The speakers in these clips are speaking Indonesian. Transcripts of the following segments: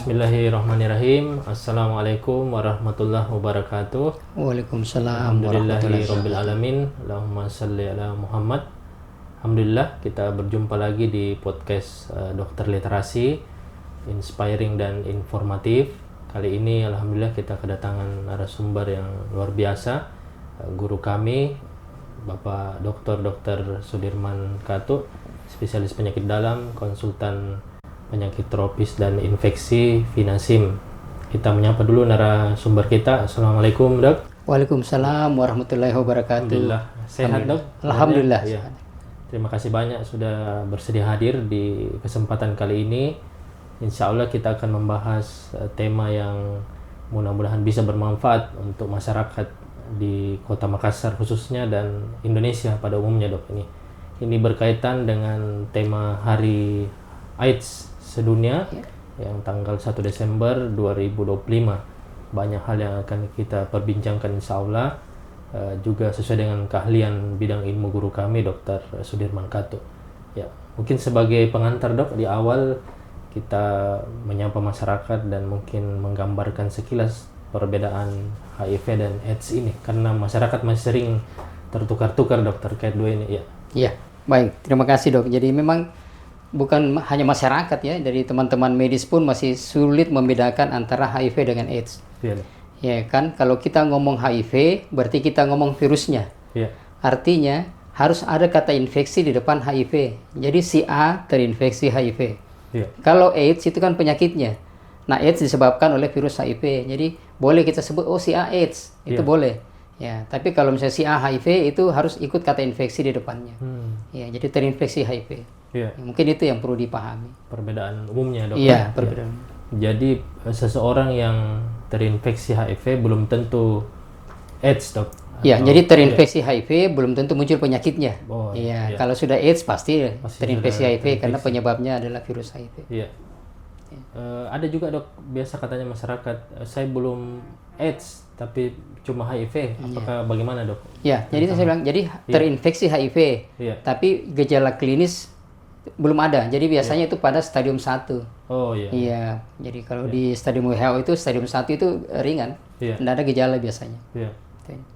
Bismillahirrahmanirrahim. Assalamualaikum warahmatullahi wabarakatuh. Waalaikumsalam warahmatullahi Alhamdulillahirabbil alamin. Allahumma shalli ala Muhammad. Alhamdulillah kita berjumpa lagi di podcast Dokter Literasi, inspiring dan informatif. Kali ini alhamdulillah kita kedatangan narasumber yang luar biasa, guru kami Bapak Dr. Sudirman Kato, spesialis penyakit dalam, konsultan penyakit tropis dan infeksi Vinasim. Kita menyapa dulu narasumber kita. Assalamualaikum, Dok. Waalaikumsalam warahmatullahi wabarakatuh. Alhamdulillah. Sehat, Dok? Alhamdulillah. Ya. Terima kasih banyak sudah bersedia hadir di kesempatan kali ini. Insya Allah kita akan membahas tema yang mudah-mudahan bisa bermanfaat untuk masyarakat di Kota Makassar khususnya dan Indonesia pada umumnya, Dok. Ini berkaitan dengan tema Hari AIDS sedunia yang tanggal 1 Desember 2025. Banyak hal yang akan kita perbincangkan insya Allah, juga sesuai dengan keahlian bidang ilmu guru kami Dr. Sudirman Kato. Ya, mungkin sebagai pengantar, Dok, di awal kita menyapa masyarakat dan mungkin menggambarkan sekilas perbedaan HIV dan AIDS ini, karena masyarakat masih sering tertukar-tukar, Dok, terkait dua ini. Ya, baik, terima kasih, Dok. Jadi memang bukan hanya masyarakat ya, dari teman-teman medis pun masih sulit membedakan antara HIV dengan AIDS. Ya kan, kalau kita ngomong HIV berarti kita ngomong virusnya. Artinya harus ada kata infeksi di depan HIV. Jadi si A terinfeksi HIV. Kalau AIDS itu kan penyakitnya. Nah, AIDS disebabkan oleh virus HIV. Jadi boleh kita sebut si A AIDS, itu boleh. Ya, tapi kalau misalnya si A HIV itu harus ikut kata infeksi di depannya. Ya, jadi terinfeksi HIV. Ya, mungkin itu yang perlu dipahami. Perbedaan umumnya, Dok. Iya, perbedaan. Jadi seseorang yang terinfeksi HIV belum tentu AIDS, Dok. Ya, jadi terinfeksi HIV belum tentu muncul penyakitnya. Iya. Kalau sudah AIDS pasti terinfeksi HIV karena terinfeksi. Penyebabnya adalah virus HIV. Iya. Ada juga, Dok, biasa katanya masyarakat, saya belum AIDS tapi cuma HIV. Apakah bagaimana, Dok? Ya, jadi saya bilang jadi terinfeksi HIV, tapi gejala klinis belum ada. Jadi biasanya itu pada stadium 1. Oh iya. Iya. Jadi kalau di stadium WHO itu stadium 1 itu ringan. Tidak ada gejala biasanya. Iya.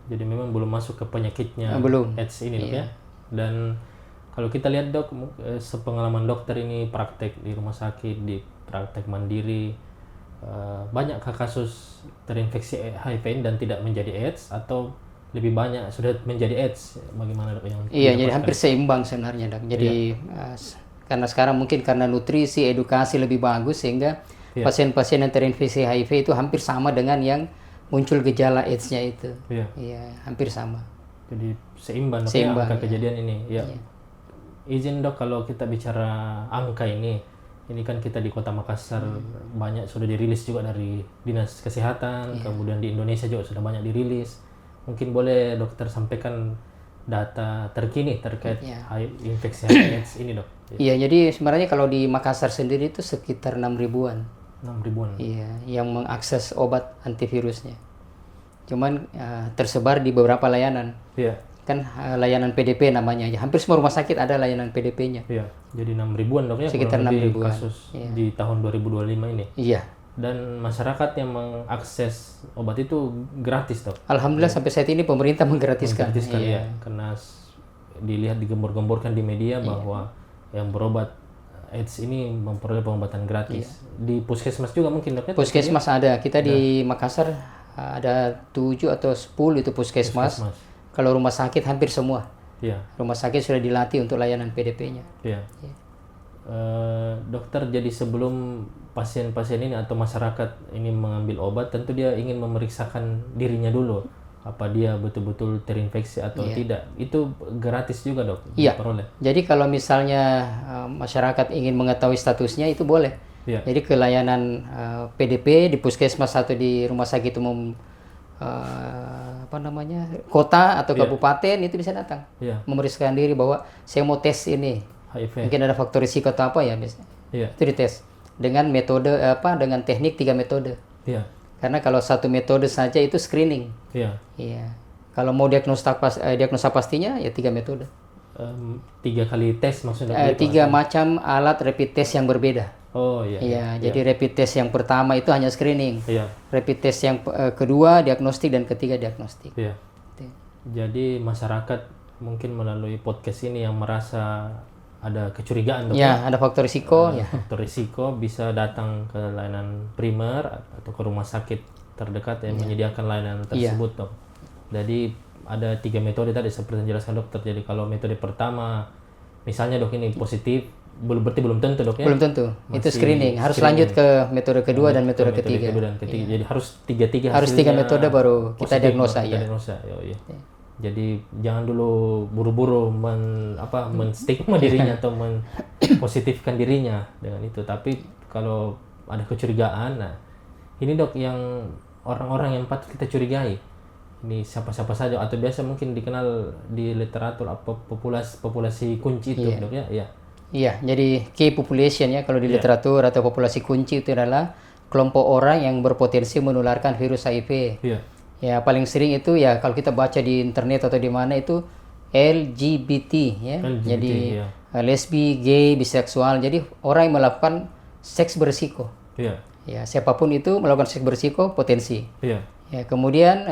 Jadi memang belum masuk ke penyakitnya belum. AIDS ini, Dok, ya. Dan kalau kita lihat, Dok, sepengalaman dokter ini praktek di rumah sakit, di praktek mandiri, banyakkah kasus terinfeksi HIV ini dan tidak menjadi AIDS, atau lebih banyak sudah menjadi AIDS? Bagaimana, Dok, yang Iya, jadi hampir seimbang sebenarnya, Dok. Jadi karena sekarang mungkin karena nutrisi, edukasi lebih bagus sehingga pasien-pasien yang terinfeksi HIV itu hampir sama dengan yang muncul gejala AIDS-nya itu. Iya, hampir sama. Jadi seimbang, Dok, Seimbang, angka kejadian ini. Ya. Izin, Dok, kalau kita bicara angka ini kan kita di Kota Makassar banyak sudah dirilis juga dari Dinas Kesehatan, kemudian di Indonesia juga sudah banyak dirilis. Mungkin boleh dokter sampaikan data terkini terkait infeksi AIDS ini, Dok. Iya, jadi sebenarnya kalau di Makassar sendiri itu sekitar 6.000-an. 6.000-an. Iya, yang mengakses obat antivirusnya. Cuman tersebar di beberapa layanan. Kan layanan PDP namanya. Hampir semua rumah sakit ada layanan PDP-nya. Iya, jadi 6.000-an, Dok, ya. Sekitar 6.000-an kasus di tahun 2025 ini. Iya. Dan masyarakat yang mengakses obat itu gratis, Dok. Alhamdulillah sampai saat ini pemerintah menggratiskan. Ya, karena dilihat digembor-gemborkan di media bahwa yang berobat AIDS ini memperoleh pengobatan gratis. Di puskesmas juga mungkin, Dok, ya? Puskesmas ada. Kita di Makassar ada 7 atau 10 itu puskesmas. Kalau rumah sakit hampir semua. Rumah sakit sudah dilatih untuk layanan PDP-nya. Dokter, jadi sebelum pasien-pasien ini atau masyarakat ini mengambil obat, tentu dia ingin memeriksakan dirinya dulu, apa dia betul-betul terinfeksi atau tidak. Itu gratis juga, Dok? Iya. Jadi kalau misalnya masyarakat ingin mengetahui statusnya itu boleh. Jadi ke layanan PDP di puskesmas atau di rumah sakit umum kota atau kabupaten itu bisa datang memeriksakan diri bahwa saya mau tes ini HIV. Mungkin ada faktor risiko atau apa ya biasanya. Itu dites dengan metode dengan teknik 3 metode. Karena kalau satu metode saja itu screening. Kalau mau diagnosa pastinya ya 3 metode. 3 kali tes maksudnya? 3 macam alat rapid test yang berbeda. Oh iya. Iya, jadi rapid test yang pertama itu hanya screening. Iya. Rapid test yang kedua diagnostik dan ketiga diagnostik. Iya. Jadi masyarakat mungkin melalui podcast ini yang merasa ada kecurigaan, ya, ada faktor risiko, faktor risiko bisa datang ke layanan primer atau ke rumah sakit terdekat yang menyediakan layanan tersebut, dok. Jadi ada 3 metode tadi seperti yang jelaskan dokter. Jadi kalau metode pertama, misalnya dok ini positif, berarti belum tentu dok ya? Belum tentu, itu screening. Harus lanjut ke metode kedua dan metode ketiga. Jadi harus tiga harus 3 metode baru kita diagnosa. Jadi jangan dulu buru-buru menstigma dirinya atau mempositifkan dirinya dengan itu. Tapi kalau ada kecurigaan, nah ini dok yang orang-orang yang patut kita curigai. Ini siapa-siapa saja atau biasa mungkin dikenal di literatur apa populasi kunci itu, dok ya? Iya, jadi key population ya kalau di literatur atau populasi kunci itu adalah kelompok orang yang berpotensi menularkan virus HIV. Ya, paling sering itu ya kalau kita baca di internet atau di mana itu LGBT ya. Jadi lesbi, gay, biseksual. Jadi orang yang melakukan seks berisiko. Ya, siapapun itu melakukan seks berisiko potensi. Ya, kemudian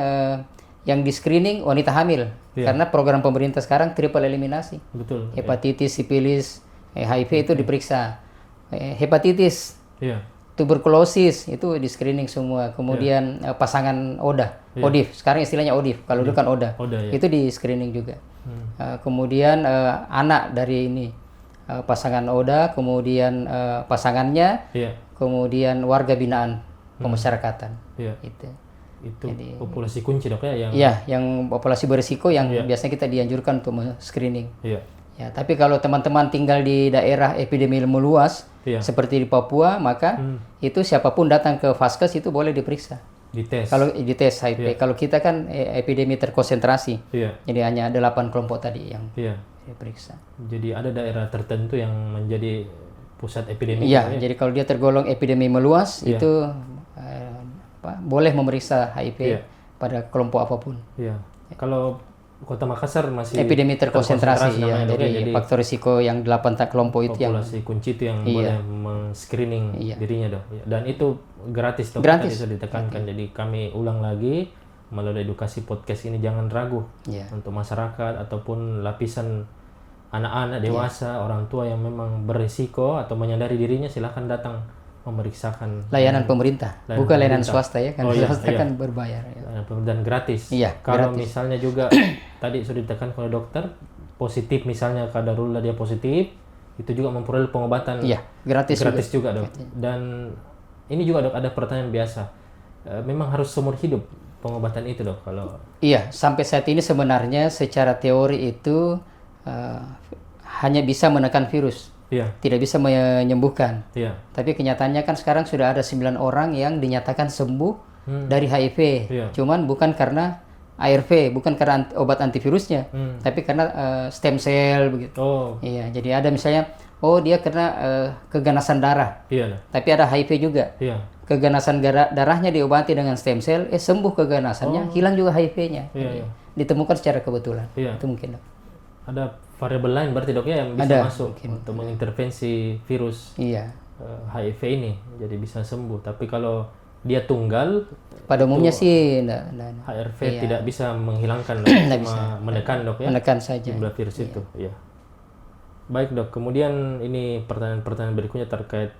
yang di screening wanita hamil. Karena program pemerintah sekarang triple eliminasi. Betul. Hepatitis, sipilis, HIV itu diperiksa. Hepatitis. Tuberkulosis itu di screening semua. Kemudian pasangan ODIF, sekarang istilahnya ODIF, kalau dulu kan ODA, itu di screening juga. Kemudian anak dari ini pasangan ODA, kemudian pasangannya, kemudian warga binaan pemasyarakatan. Itu jadi, populasi kunci dok ya? Yang populasi berisiko yang biasanya kita dianjurkan untuk screening. Ya, tapi kalau teman-teman tinggal di daerah epidemi meluas seperti di Papua, maka itu siapapun datang ke Vaskes itu boleh diperiksa. Dites. Kalau dites HIV. Kalau kita kan epidemi terkonsentrasi. Jadi hanya 8 kelompok tadi yang diperiksa. Jadi ada daerah tertentu yang menjadi pusat epidemi. Jadi kalau dia tergolong epidemi meluas itu boleh memeriksa HIV pada kelompok apapun. Kalau Kota Makassar masih epidemi terkonsentrasi jadi faktor risiko yang 8 kelompok itu yang populasi kunci itu yang boleh men-screening dirinya dok. Dan itu gratis dok. Gratis. Bisa ditekankan. Jadi kami ulang lagi melalui edukasi podcast ini, jangan ragu untuk masyarakat ataupun lapisan anak-anak, dewasa, orang tua yang memang berisiko atau menyadari dirinya, silahkan datang memeriksakan layanan pemerintah, bukan layanan swasta ya, kan swasta kan berbayar dan gratis. Kalau misalnya juga tadi sudah ditekan oleh dokter positif, misalnya kadarullah dia positif, itu juga memperoleh pengobatan gratis juga dok. Dan ini juga dok ada pertanyaan biasa, memang harus seumur hidup pengobatan itu dok? Kalau sampai saat ini sebenarnya secara teori itu hanya bisa menekan virus. Tidak bisa menyembuhkan. Tapi kenyataannya kan sekarang sudah ada 9 orang yang dinyatakan sembuh dari HIV. Cuman bukan karena ARV, bukan karena obat antivirusnya, tapi karena stem cell begitu. Jadi ada misalnya, dia kena keganasan darah, tapi ada HIV juga. Keganasan darahnya diobati dengan stem cell, sembuh keganasannya, hilang juga HIV-nya. Ditemukan secara kebetulan. Itu mungkin dok. Ada variabel lain berarti dok ya yang bisa masuk untuk mengintervensi virus HIV ini, jadi bisa sembuh. Tapi kalau dia tunggal, pada umumnya sih HRV tidak bisa menghilangkan, cuma menekan dok ya, menekan saja jumlah virus itu. Baik dok, kemudian ini pertanyaan berikutnya terkait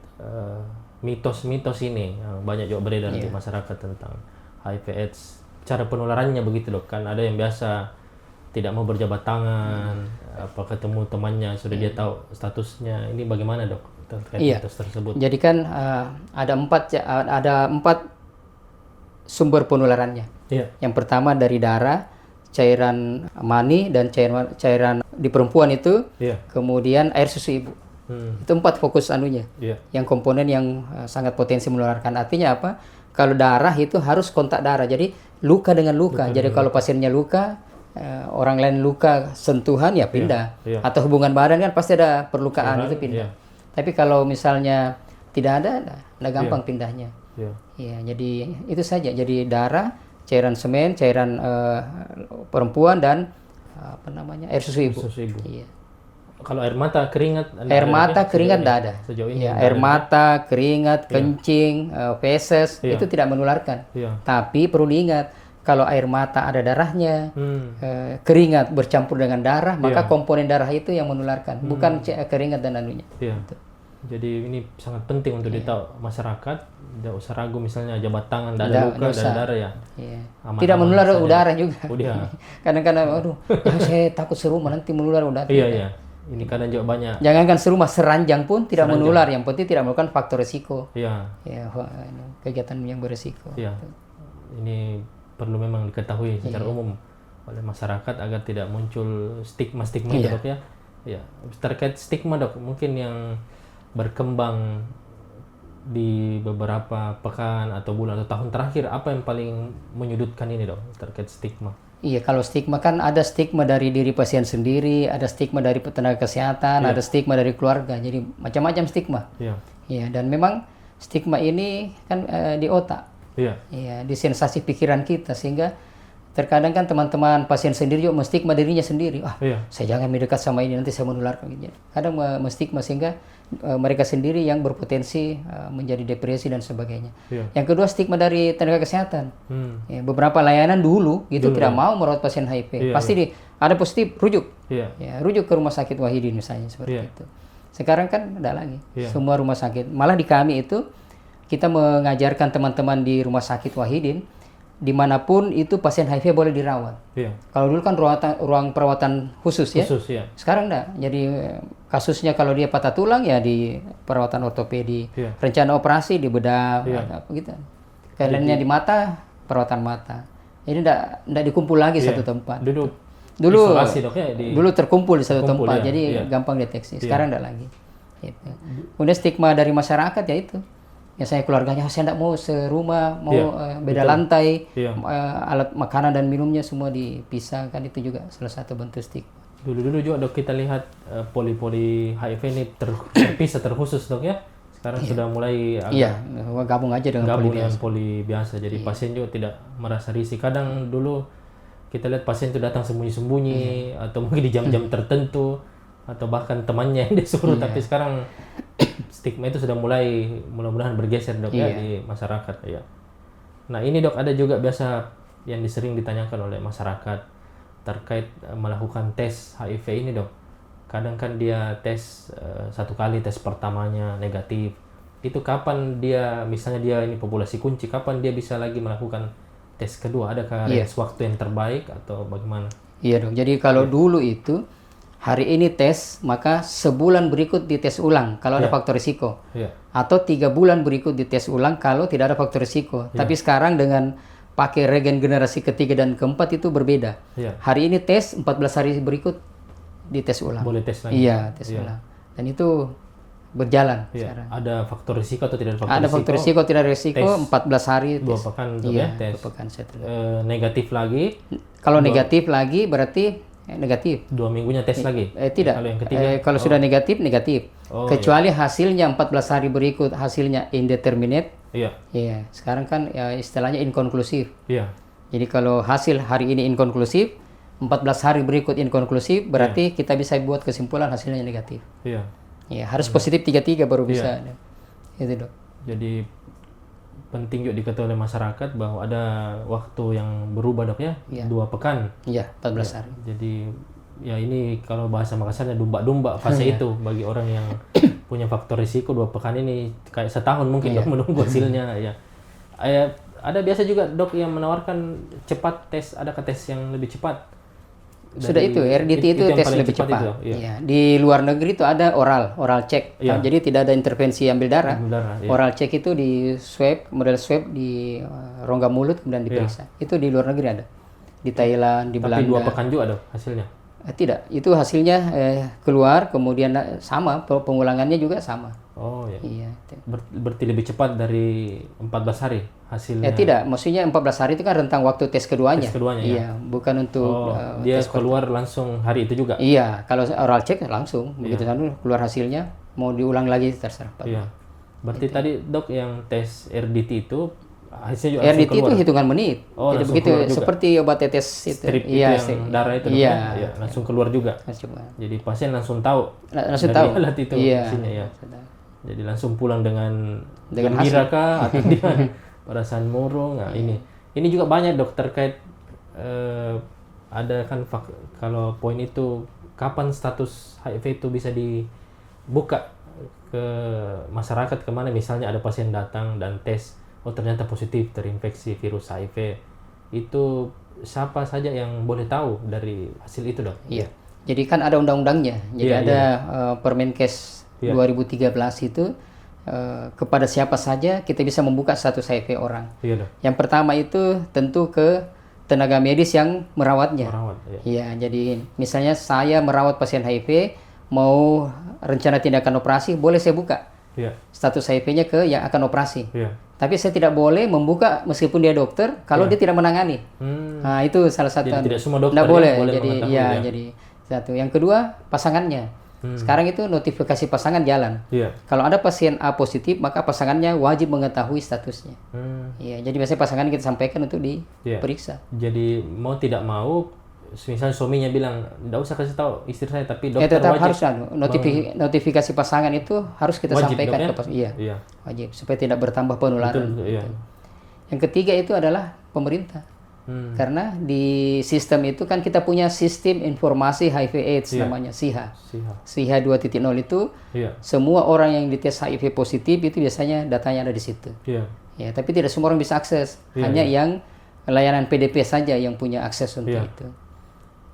mitos-mitos ini yang banyak juga beredar di masyarakat tentang HIV/AIDS, cara penularannya begitu dok. Kan ada yang biasa tidak mau berjabat tangan, ketemu temannya sudah dia tahu statusnya. Ini bagaimana dok terkait mitos tersebut? Jadi kan ada 4 sumber penularannya. Yang pertama dari darah, cairan mani dan cairan di perempuan itu, kemudian air susu ibu. Itu 4 fokus anunya. Yang komponen yang sangat potensi menularkan. Artinya apa? Kalau darah itu harus kontak darah. Jadi luka dengan luka. Jadi kalau pasiennya luka, orang lain luka sentuhan pindah. Atau hubungan badan kan pasti ada perlukaan, itu pindah. Tapi kalau misalnya tidak ada, gampang pindahnya. Jadi itu saja. Jadi darah, cairan semen, cairan perempuan dan air susu ibu. Kalau air mata, keringat, air mata, keringat tidak ada. Sejauh ini. Ya, air mata, keringat, kencing, feses itu tidak menularkan. Tapi perlu diingat, kalau air mata ada darahnya, keringat bercampur dengan darah, maka komponen darah itu yang menularkan, bukan keringat dan anunya. Jadi ini sangat penting untuk ditahu masyarakat. Tidak usah ragu, misalnya jabat tangan, tidak ada luka, tidak ada darah ya. Tidak menular udara juga. Kadang-kadang, aduh, saya takut serumah nanti menular udara. Iya. Ini kadang juga banyak. Jangankan serumah, seranjang pun tidak menular. Yang penting tidak melakukan faktor risiko. Kegiatan yang berisiko. Ini perlu memang diketahui secara umum oleh masyarakat agar tidak muncul stigma-stigma itu, Dok ya. Terkait stigma, Dok, mungkin yang berkembang di beberapa pekan atau bulan atau tahun terakhir, apa yang paling menyudutkan ini, Dok, terkait stigma? Iya, kalau stigma kan ada stigma dari diri pasien sendiri, ada stigma dari tenaga kesehatan, ada stigma dari keluarga. Jadi macam-macam stigma. Dan memang stigma ini kan di otak. Di sensasi pikiran kita, sehingga terkadang kan teman-teman pasien sendiri juga menstigma dirinya sendiri. Saya jangan mendekat sama ini, nanti saya menularkan. Kadang menstigma sehingga mereka sendiri yang berpotensi menjadi depresi dan sebagainya. Yang kedua, stigma dari tenaga kesehatan. Beberapa layanan dulu tidak mau merawat pasien HIV. Pasti ada positif, rujuk. Rujuk ke rumah sakit Wahidin misalnya, seperti itu. Sekarang kan tidak lagi. Semua rumah sakit. Malah di kami itu kita mengajarkan teman-teman di rumah sakit Wahidin, dimanapun itu pasien HIV boleh dirawat. Kalau dulu kan ruang perawatan khusus ya. Sekarang enggak. Jadi kasusnya kalau dia patah tulang ya di perawatan ortopedi, rencana operasi di bedah, begitu. Keadaannya di mata, perawatan mata. Ini enggak dikumpul lagi satu tempat. Dulu isolasi, Dok, ya, dulu terkumpul di satu tempat, jadi gampang deteksi. Sekarang enggak lagi. Gitu. Kemudian stigma dari masyarakat ya itu. Ya saya keluarganya, saya tidak mau serumah, mau beda lantai, alat makanan dan minumnya semua dipisahkan, itu juga salah satu bentuk stigma. Dulu juga, Dok, kita lihat poli-poli HIV ini terpisah, terkhusus, Dok ya. Sekarang sudah mulai gabung aja dengan poli biasa. Jadi pasien juga tidak merasa risih. Kadang dulu kita lihat pasien itu datang sembunyi-sembunyi atau mungkin di jam-jam tertentu, atau bahkan temannya yang disuruh. Tapi sekarang stigma itu sudah mudah-mudahan bergeser, Dok, ya, di masyarakat ya. Nah ini, Dok, ada juga biasa yang sering ditanyakan oleh masyarakat terkait melakukan tes HIV ini, Dok. Kadang kan dia tes satu kali, tes pertamanya negatif. Itu kapan dia, misalnya dia ini populasi kunci, kapan dia bisa lagi melakukan tes kedua? Adakah waktu yang terbaik atau bagaimana? Iya, Dok. Jadi kalau dulu itu hari ini tes, maka sebulan berikut dites ulang kalau ada faktor risiko. Atau 3 bulan berikut dites ulang kalau tidak ada faktor risiko. Tapi sekarang dengan pakai regen generasi ketiga dan keempat itu berbeda. Hari ini tes, 14 hari berikut dites ulang. Boleh tes lagi? Iya, tes ulang. Dan itu berjalan sekarang. Ada faktor risiko atau tidak ada faktor risiko? Ada faktor risiko, tidak ada risiko, tes 14 hari tes. 2 pekan tes. 2 pekan setelah. Negatif lagi? Kalau negatif lagi berarti negatif. 2 minggunya tes lagi? Tidak. Kalau yang ketiga? Kalau sudah negatif. Kecuali hasilnya 14 hari berikut hasilnya indeterminate. Sekarang kan istilahnya inkonklusif. Jadi kalau hasil hari ini inkonklusif, 14 hari berikut inkonklusif, berarti kita bisa buat kesimpulan hasilnya negatif. Harus positif 3 baru bisa. Itu, Dok. Jadi penting juga diketahui oleh masyarakat bahwa ada waktu yang berubah, Dok, ya. 2 pekan. 14 hari. Jadi ya ini kalau bahasa Makassarnya dumba-dumba fase itu bagi orang yang punya faktor risiko. 2 pekan ini kayak setahun mungkin, Dok, menunggu hasilnya ya. Ada biasa juga, Dok, yang menawarkan cepat tes. Adakah tes yang lebih cepat? Sudah itu RDT itu tes lebih cepat. Di luar negeri itu ada oral check. Jadi tidak ada intervensi ambil darah. Oral check itu di swab, model swab di rongga mulut kemudian diperiksa. Itu di luar negeri ada. Di Thailand, di Belanda. Tapi 2 pekan juga, Dok, hasilnya? Tidak, itu hasilnya keluar kemudian sama, pengulangannya juga sama. Berarti lebih cepat dari 14 hari hasilnya? Tidak, maksudnya 14 hari itu kan rentang waktu tes keduanya. Bukan untuk dia keluar langsung hari itu juga? Iya, kalau oral check langsung. Begitu keluar hasilnya, mau diulang lagi terserah. Berarti tadi, Dok, yang tes RDT itu hasilnya juga RDT langsung keluar. itu hitungan menit. Oh, jadi langsung begitu keluar juga. seperti obat tetes itu. Strip itu yang darah itu Iya. ya, langsung keluar juga. Coba. Jadi pasien langsung tahu. Langsung dari tahu. alat itu hasilnya ya. Jadi langsung pulang dengan gembira kah atau dia perasaan murung. Nah, ini juga banyak dok terkait ada kan kalau poin itu kapan status HIV itu bisa dibuka ke masyarakat, kemana misalnya ada pasien datang dan tes, oh ternyata positif terinfeksi virus HIV, itu siapa saja yang boleh tahu dari hasil itu dok? Iya, jadi kan ada undang-undangnya, jadi ada Permenkes 2013 itu kepada siapa saja kita bisa membuka status HIV orang. Iya dok. Yang pertama itu tentu ke tenaga medis yang merawatnya. Iya, jadi misalnya saya merawat pasien HIV, mau rencana tindakan operasi, boleh saya buka status HIV-nya ke yang akan operasi. Tapi saya tidak boleh membuka meskipun dia dokter kalau dia tidak menangani. Nah, itu salah satu. Jadi tidak semua dokter boleh. Jadi jadi satu. Yang kedua, pasangannya. Sekarang itu notifikasi pasangan jalan. Kalau ada pasien A positif, maka pasangannya wajib mengetahui statusnya. Jadi biasanya pasangan kita sampaikan untuk diperiksa. Jadi mau tidak mau, misalnya suaminya bilang, tidak usah kasih tahu istri saya, tapi dokter tetap wajib harus notifikasi pasangan itu harus kita sampaikan ke pasangan. Wajib supaya tidak bertambah penularan. Yang ketiga itu adalah pemerintah. Karena di sistem itu kan kita punya sistem informasi HIV/AIDS namanya SIHA. SIHA 2.0 itu semua orang yang dites HIV positif itu biasanya datanya ada di situ. Ya, tapi tidak semua orang bisa akses. Hanya yang layanan PDP saja yang punya akses untuk itu.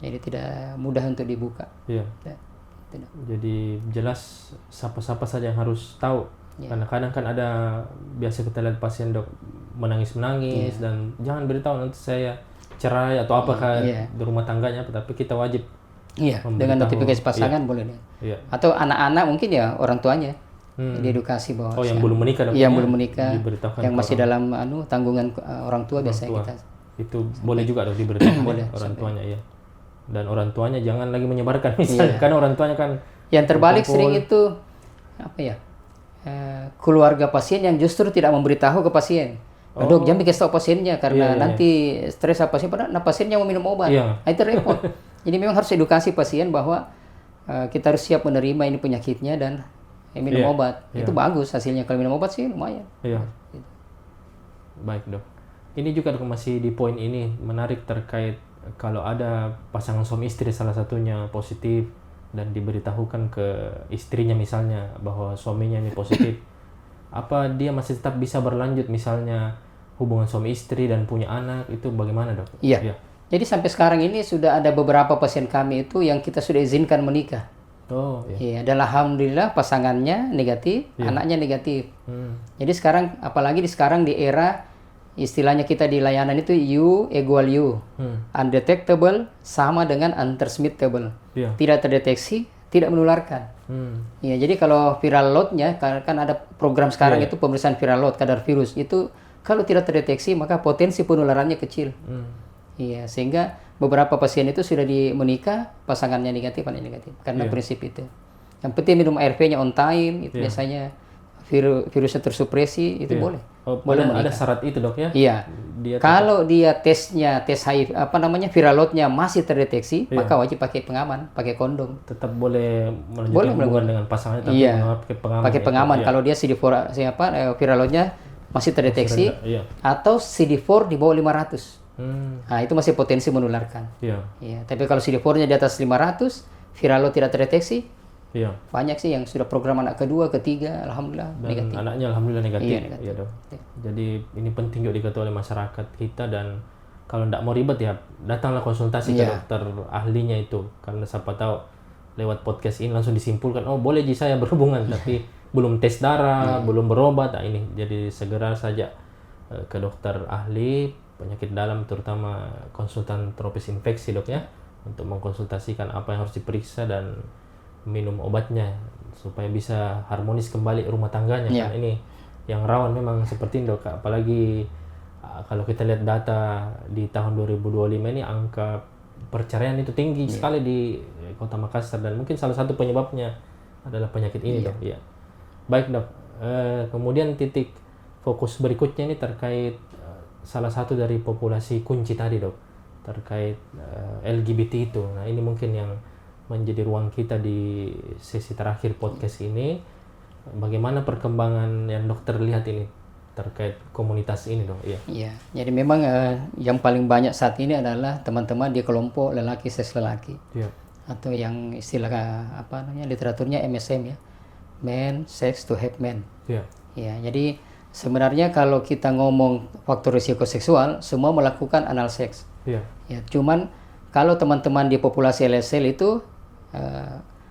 Jadi tidak mudah untuk dibuka. Tidak. Jadi jelas siapa-siapa saja yang harus tahu. Karena kadang kan ada, biasa kita lihat pasien dok menangis-menangis dan jangan beritahu nanti saya cerai atau apakah di rumah tangganya, tapi kita wajib dengan notifikasi pasangan boleh nih. Atau anak-anak mungkin ya orang tuanya diedukasi bahwa yang belum menikah dok, yang belum menikah, yang masih dalam tanggungan orang tua biasanya kita itu boleh juga dok diberitahu orang tuanya dan orang tuanya jangan lagi menyebarkan misalnya karena orang tuanya kan yang terbalik sering itu keluarga pasien yang justru tidak memberitahu ke pasien. Dok, jangan kasih tahu pasiennya karena nanti stres pasien, padahal pasiennya mau minum obat. Nah, itu repot. Jadi memang harus edukasi pasien bahwa kita harus siap menerima ini penyakitnya dan minum obat. Itu bagus hasilnya, kalau minum obat sih lumayan. Baik dok. Ini juga dok masih di poin ini menarik terkait kalau ada pasangan suami istri salah satunya positif dan diberitahukan ke istrinya misalnya bahwa suaminya ini positif, apa dia masih tetap bisa berlanjut misalnya hubungan suami istri dan punya anak, itu bagaimana dok? Iya. Jadi sampai sekarang ini sudah ada beberapa pasien kami itu yang kita sudah izinkan menikah. Dan alhamdulillah pasangannya negatif, anaknya negatif. Jadi sekarang, apalagi sekarang di era istilahnya kita di layanan itu U equal U, undetectable sama dengan untransmittable, tidak terdeteksi, tidak menularkan. Jadi kalau viral load-nya kan ada program sekarang itu pemeriksaan viral load kadar virus itu kalau tidak terdeteksi maka potensi penularannya kecil. Sehingga beberapa pasien itu sudah menikah pasangannya negatif, anaknya negatif karena prinsip itu. Yang penting minum ARV-nya on time, itu biasanya virusnya tersupresi, itu boleh. Boleh ada syarat itu dok ya? Iya. Kalau dia tes HIV viral load-nya masih terdeteksi, maka wajib pakai pengaman, pakai kondom. Tetap boleh melanjutkan hubungan dengan pasangannya, tapi pakai pengaman. Pakai pengaman kalau dia CD4 viral load-nya masih terdeteksi atau CD4 di bawah 500. Nah, itu masih potensi menularkan. Tapi kalau CD4-nya di atas 500, viral load tidak terdeteksi, banyak sih yang sudah program anak kedua, ketiga, alhamdulillah negatif. Anaknya alhamdulillah negatif. Negatif. Dok. Jadi ini penting juga diketahui oleh masyarakat kita, dan kalau tidak mau ribet ya datanglah konsultasi ke dokter ahlinya itu, karena siapa tahu lewat podcast ini langsung disimpulkan boleh saya berhubungan tapi belum tes darah, belum berobat. Nah, ini jadi segera saja ke dokter ahli penyakit dalam, terutama konsultan tropis infeksi dok ya, untuk mengkonsultasikan apa yang harus diperiksa dan minum obatnya supaya bisa harmonis kembali rumah tangganya. Kan ini yang rawan memang seperti ini dok, apalagi kalau kita lihat data di tahun 2025 ini angka perceraian itu tinggi sekali di Kota Makassar, dan mungkin salah satu penyebabnya adalah penyakit ini dok. Baik dok, kemudian titik fokus berikutnya ini terkait salah satu dari populasi kunci tadi dok, terkait LGBT itu. Nah ini mungkin yang menjadi ruang kita di sesi terakhir podcast ini. Bagaimana perkembangan yang dokter lihat ini terkait komunitas ini dok? Iya, jadi memang yang paling banyak saat ini adalah teman-teman di kelompok lelaki seks lelaki. Iya. Atau yang istilah literaturnya MSM ya, men sex to have men. Iya. Ya, jadi sebenarnya kalau kita ngomong faktor risiko seksual, semua melakukan anal seks. Iya. Ya, cuman kalau teman-teman di populasi LSL itu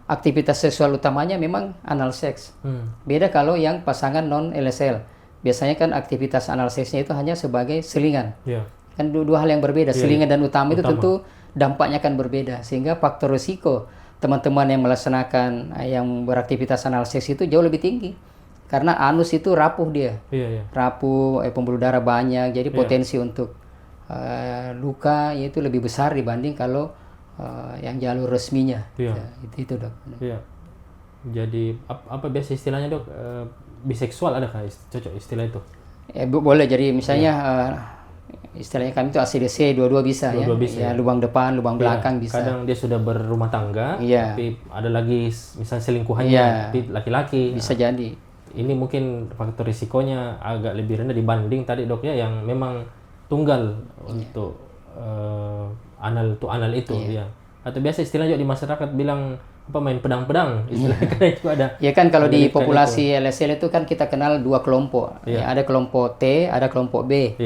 aktivitas seksual utamanya memang anal seks. Beda kalau yang pasangan non LSL. Biasanya kan aktivitas anal seksnya itu hanya sebagai selingan. Yeah. Kan dua hal yang berbeda. Selingan dan utama itu tentu dampaknya akan berbeda. Sehingga faktor risiko teman-teman yang melaksanakan yang beraktivitas anal seks itu jauh lebih tinggi. Karena anus itu rapuh dia. Rapuh, pembuluh darah banyak. Jadi potensi untuk luka itu lebih besar dibanding kalau yang jalur resminya. Itu dok. Jadi apa biasa istilahnya dok? Biseksual adakah cocok istilah itu? Boleh. Jadi misalnya istilahnya kami itu ACDC dua-dua bisa. Ya, lubang depan, lubang belakang bisa. Kadang dia sudah berumah tangga, tapi ada lagi misalnya selingkuhannya, tapi laki-laki. Bisa jadi. Ini mungkin faktor risikonya agak lebih rendah dibanding tadi dok ya, yang memang tunggal untuk anal itu ya. Atau biasa istilahnya di masyarakat bilang main pedang-pedang istilahnya itu ada. Ya kan kalau di populasi LSL itu kan kita kenal dua kelompok. Ya, ada kelompok T, ada kelompok B.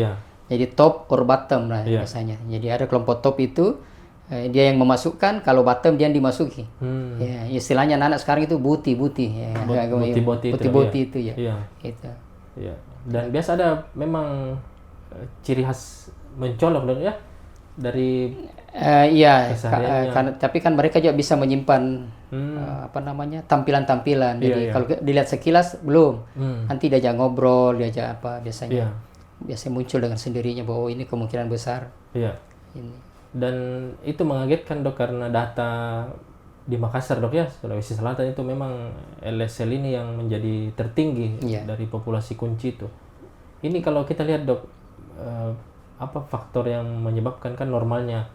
Jadi top or bottom lah biasanya. Jadi ada kelompok top itu dia yang memasukkan, kalau bottom dia yang dimasuki. Ya, istilahnya anak sekarang itu buti ya. Buti itu ya. Gitu. Ya. Dan biasa ada memang ciri khas mencolok dong ya dari tapi kan mereka juga bisa menyimpan tampilan-tampilan. Jadi kalau dilihat sekilas belum, nanti diajak ngobrol, diajak apa biasanya muncul dengan sendirinya bahwa ini kemungkinan besar. Ini. Dan itu mengagetkan dok, karena data di Makassar dok ya, Sulawesi Selatan itu memang LSL ini yang menjadi tertinggi dari populasi kunci itu. Ini kalau kita lihat dok, apa faktor yang menyebabkan kan normalnya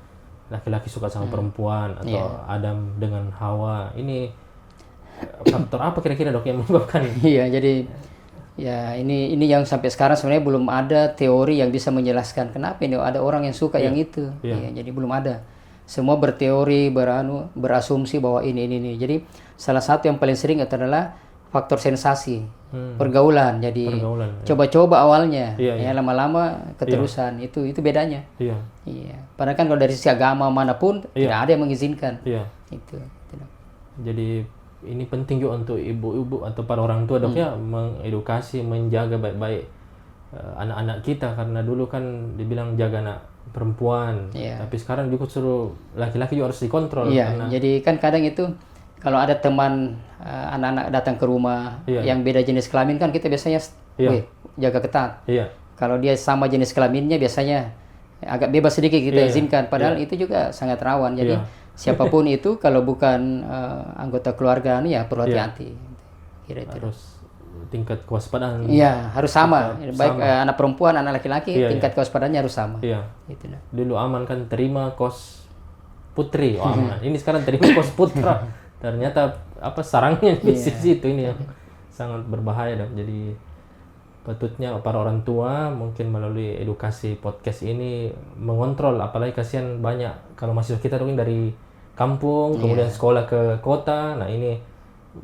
laki-laki suka sama perempuan atau Adam dengan Hawa, ini faktor apa kira-kira dok yang menyebabkan? Jadi ya ini yang sampai sekarang sebenarnya belum ada teori yang bisa menjelaskan kenapa ini ada orang yang suka yang itu. Jadi belum ada. Semua berteori, berasumsi bahwa ini. Jadi salah satu yang paling sering adalah faktor sensasi, pergaulan. Jadi coba-coba awalnya, lama-lama keterusan. Itu bedanya. Padahal kan kalau dari sisi agama manapun tidak ada yang mengizinkan. Itu. Jadi ini penting juga untuk ibu-ibu atau para orang tua dok ya, mengedukasi, menjaga baik-baik anak-anak kita, karena dulu kan dibilang jaga anak perempuan, tapi sekarang juga suruh laki-laki juga harus dikontrol. Karena jadi kan kadang itu kalau ada teman anak-anak datang ke rumah yang beda jenis kelamin kan kita biasanya jaga ketat. Kalau dia sama jenis kelaminnya biasanya agak bebas sedikit kita izinkan, padahal itu juga sangat rawan. Jadi siapapun itu kalau bukan anggota keluarga perlu hati-hati. Harus tingkat kewaspadaan. Harus sama. Baik anak perempuan, anak laki-laki, tingkat kewaspadaannya harus sama. Itulah. Dulu aman kan terima kos putri, aman. Ini sekarang terima kos putra. Ternyata sarangnya di situ, ini yang sangat berbahaya dok. Jadi patutnya para orang tua mungkin melalui edukasi podcast ini mengontrol, apalagi kasihan banyak kalau mahasiswa kita dong dari kampung kemudian sekolah ke kota. Nah ini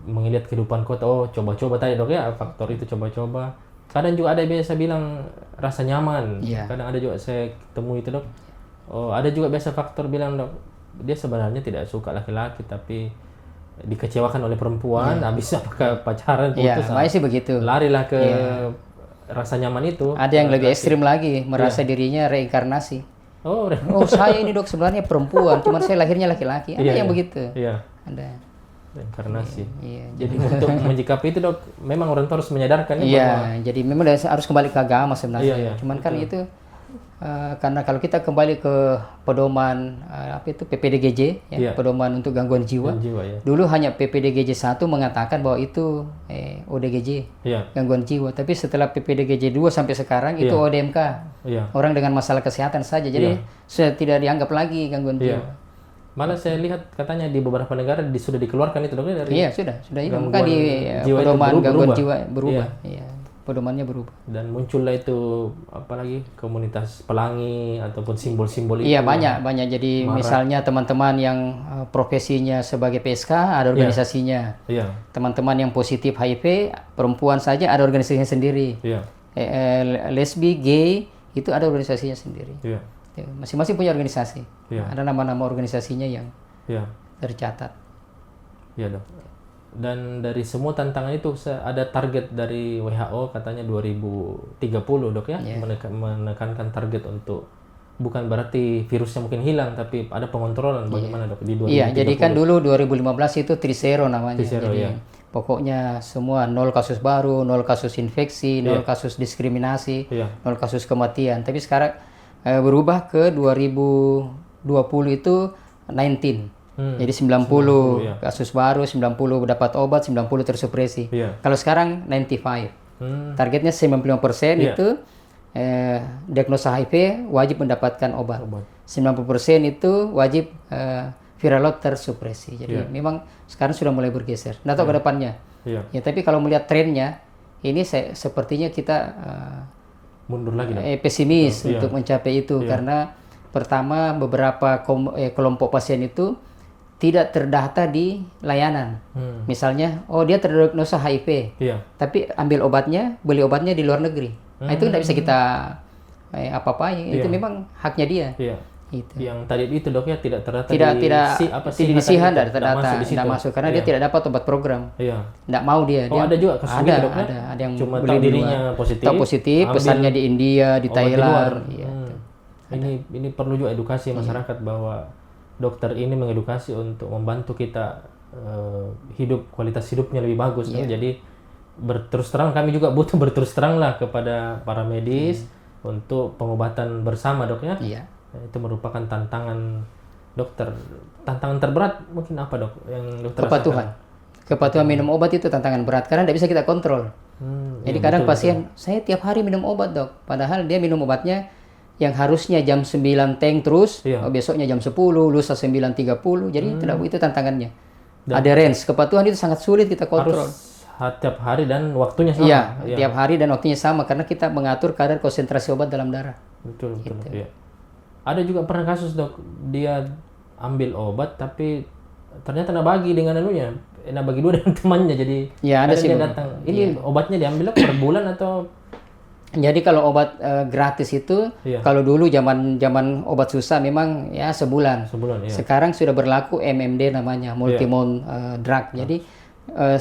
melihat kehidupan kota, coba-coba tadi dok ya, faktor itu coba-coba. Kadang juga ada biasa bilang rasa nyaman, kadang ada juga saya temui itu dok. Ada juga biasa faktor bilang dok, dia sebenarnya tidak suka laki-laki tapi dikecewakan oleh perempuan, habis apakah pacaran putus, masih begitu, larilah ke rasa nyaman itu. Ada yang lebih ekstrim lagi, merasa dirinya reinkarnasi. Saya ini dok sebenarnya perempuan, cuman saya lahirnya laki-laki. Ada yang begitu. Ada. Reinkarnasi. Jadi untuk menyikapi itu dok, memang orang tua harus menyadarkan bahwa jadi memang harus kembali ke agama sebenarnya. Cuman kan itu karena kalau kita kembali ke pedoman PPDGJ ya, pedoman untuk gangguan jiwa. Ya. Dulu hanya PPDGJ 1 mengatakan bahwa itu ODGJ, gangguan jiwa. Tapi setelah PPDGJ 2 sampai sekarang itu ODMK, orang dengan masalah kesehatan saja. Jadi sudah tidak dianggap lagi gangguan jiwa. Malah saya lihat katanya di beberapa negara sudah dikeluarkan itu dokter dari. Iya sudah ini maka di pedoman gangguan jiwa berubah. Pedomannya berubah. Dan muncullah itu apalagi komunitas pelangi ataupun simbol-simbol itu. Iya banyak. Jadi misalnya teman-teman yang profesinya sebagai PSK ada organisasinya. Teman-teman yang positif HIV perempuan saja ada organisasinya sendiri. Lesbi, gay itu ada organisasinya sendiri. Masing-masing punya organisasi. Ada nama-nama organisasinya yang tercatat. Iya dok. Dan dari semua tantangan itu ada target dari WHO katanya 2030 dok ya, menekankan target untuk bukan berarti virusnya mungkin hilang tapi ada pengontrolan bagaimana dok di 2030. Iya, jadi kan dulu 2015 itu Trisero namanya. Jadi pokoknya semua 0 kasus baru, 0 kasus infeksi, 0 kasus diskriminasi, 0 kasus kematian. Tapi sekarang berubah ke 2020 itu 19. Jadi 90 kasus baru, 90 dapat obat, 90 tersupresi. Kalau sekarang 95. Targetnya 95% itu diagnosa HIV wajib mendapatkan obat. 90% itu wajib viral load tersupresi. Jadi memang sekarang sudah mulai bergeser. Nggak tahu ke depannya. Ya, tapi kalau melihat trennya ini sepertinya kita mundur lagi pesimis untuk mencapai itu karena pertama beberapa kelompok pasien itu tidak terdata di layanan. Misalnya, dia terdiagnosa HIV, tapi ambil obatnya, beli obatnya di luar negeri. Nah, itu tidak bisa kita apa-apain. Itu memang haknya dia. Itu. Yang tadi itu dok ya tidak terdata di SIHA, tidak masuk karena dia tidak dapat obat program. Tidak mau dia. Ada juga kasus gitu dok ya? Ada yang cuma beli tahu dirinya positif. Tahu positif, pesannya di India, di Thailand. Ini perlu juga edukasi masyarakat bahwa dokter ini mengedukasi untuk membantu kita kualitas hidupnya lebih bagus. Jadi berterus terang kami juga butuh berterus terang lah kepada para medis untuk pengobatan bersama dok ya. Itu merupakan tantangan dokter. Tantangan terberat mungkin apa dok yang dokter rasakan? Kepatuhan minum obat itu tantangan berat karena tidak bisa kita kontrol. Jadi kadang pasien saya tiap hari minum obat dok, padahal dia minum obatnya yang harusnya jam 9 tank terus, besoknya jam 10, lusa 9.30. Jadi itu tantangannya. Ada range, kepatuhan itu sangat sulit kita kontrol. Harus tiap hari dan waktunya sama. Iya, tiap hari dan waktunya sama karena kita mengatur kadar konsentrasi obat dalam darah. Betul. Iya. Ada juga pernah kasus dok, dia ambil obat tapi ternyata bagi dengan anunya, bagi dua dengan temannya. Jadi ada sih dia datang. Ini obatnya diambil per bulan atau? Jadi kalau obat gratis itu, kalau dulu zaman obat susah memang sebulan. Sekarang sudah berlaku MMD namanya, multimon drug. Jadi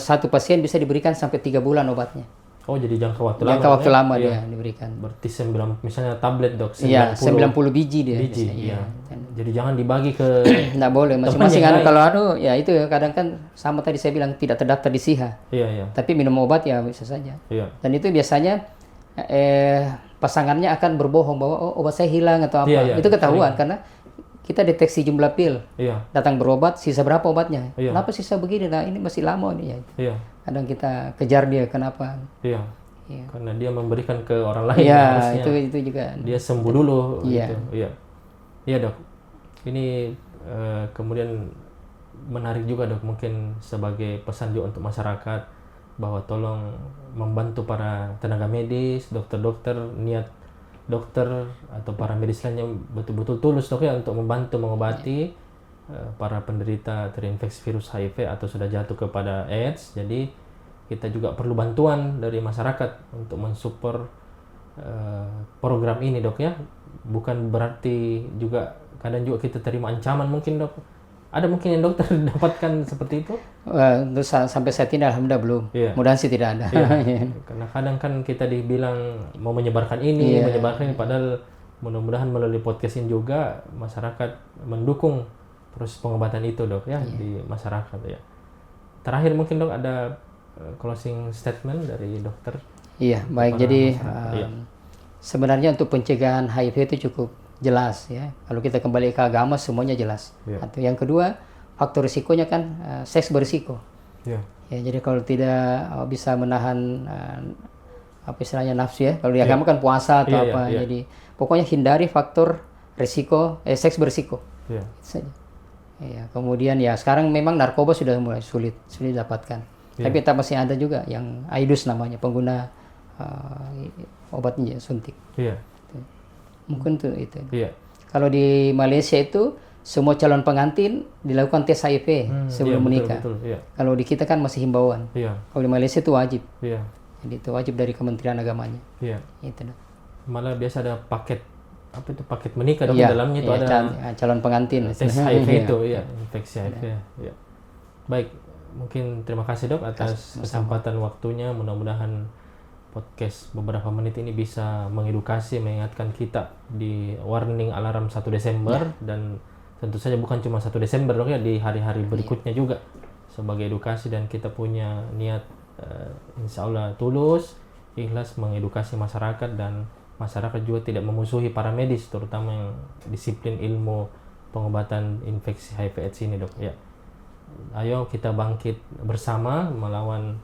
satu pasien bisa diberikan sampai 3 bulan obatnya. Oh, jadi jangka waktu lama dia diberikan. Berarti misalnya tablet dok, 90 biji dia. Jadi jangan dibagi ke nggak boleh, masing-masing kalau itu kadang kan sama tadi saya bilang tidak terdaftar di SIHA. Tapi minum obat bisa saja. Dan itu biasanya pasangannya akan berbohong bahwa obat saya hilang atau apa. Itu ketahuan karena kita deteksi jumlah pil. Datang berobat, sisa berapa obatnya? Kenapa sisa begini? Nah, ini masih lama nih kadang kita kejar dia kenapa? Karena dia memberikan ke orang lain. Itu juga. Dia sembuh dulu. Iya dok. Ini kemudian menarik juga dok, mungkin sebagai pesan juga untuk masyarakat bahwa tolong membantu para tenaga medis, dokter-dokter, niat dokter atau para medis lainnya betul-betul tulus dok untuk membantu mengobati para penderita terinfeksi virus HIV atau sudah jatuh kepada AIDS. Jadi kita juga perlu bantuan dari masyarakat untuk mensupport program ini dok ya. Bukan berarti juga kadang juga kita terima ancaman mungkin dok. Ada mungkin yang dokter dapatkan seperti itu? Sampai saat ini alhamdulillah belum. Mudah-mudahan sih tidak ada. Karena kadang kan kita dibilang mau menyebarkan ini, padahal mudah-mudahan melalui podcast ini juga masyarakat mendukung proses pengobatan itu dok di masyarakat ya. Terakhir mungkin dok ada closing statement dari dokter. Baik. Jadi sebenarnya untuk pencegahan HIV itu cukup jelas ya. Kalau kita kembali ke agama semuanya jelas. Atau yang kedua, faktor risikonya kan seks berisiko. Ya, jadi kalau tidak bisa menahan apa istilahnya nafsu ya. Kalau di agama kan puasa atau apa. Jadi pokoknya hindari faktor risiko seks berisiko. Itu saja. Ya, kemudian ya sekarang memang narkoba sudah mulai sulit didapatkan. Tapi tetap masih ada juga yang AIDS namanya, pengguna obatnya suntik. Mungkin tuh itu. Kalau di Malaysia itu semua calon pengantin dilakukan tes HIV sebelum menikah. Betul, kalau di kita kan masih himbauan. Kalau di Malaysia itu wajib. Jadi itu wajib dari Kementerian Agamanya. Itu. Malah biasa ada paket apa itu paket menikah di dalamnya itu ada calon pengantin tes HIV itu infeksi HIV. Baik, mungkin terima kasih Dok atas kesempatan waktunya. Mudah-mudahan podcast beberapa menit ini bisa mengedukasi, mengingatkan kita di warning alarm 1 Desember dan tentu saja bukan cuma 1 Desember Dok ya, di hari-hari berikutnya juga sebagai edukasi, dan kita punya niat insya Allah tulus, ikhlas mengedukasi masyarakat, dan masyarakat juga tidak memusuhi para medis, terutama yang disiplin ilmu pengobatan infeksi HIV/AIDS ini Dok ya. Ayo kita bangkit bersama melawan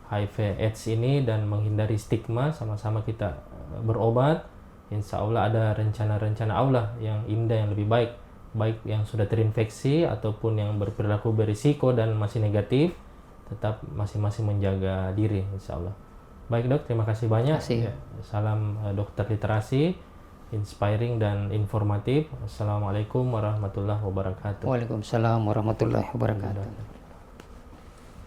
HIV/AIDS ini dan menghindari stigma, sama-sama kita berobat. Insya Allah ada rencana-rencana Allah yang indah, yang lebih baik, baik yang sudah terinfeksi ataupun yang berperilaku berisiko dan masih negatif, tetap masing-masing menjaga diri insya Allah. Baik Dok, terima kasih banyak. Salam dokter literasi, inspiring dan informatif. Assalamualaikum warahmatullahi wabarakatuh. Waalaikumsalam warahmatullahi wabarakatuh.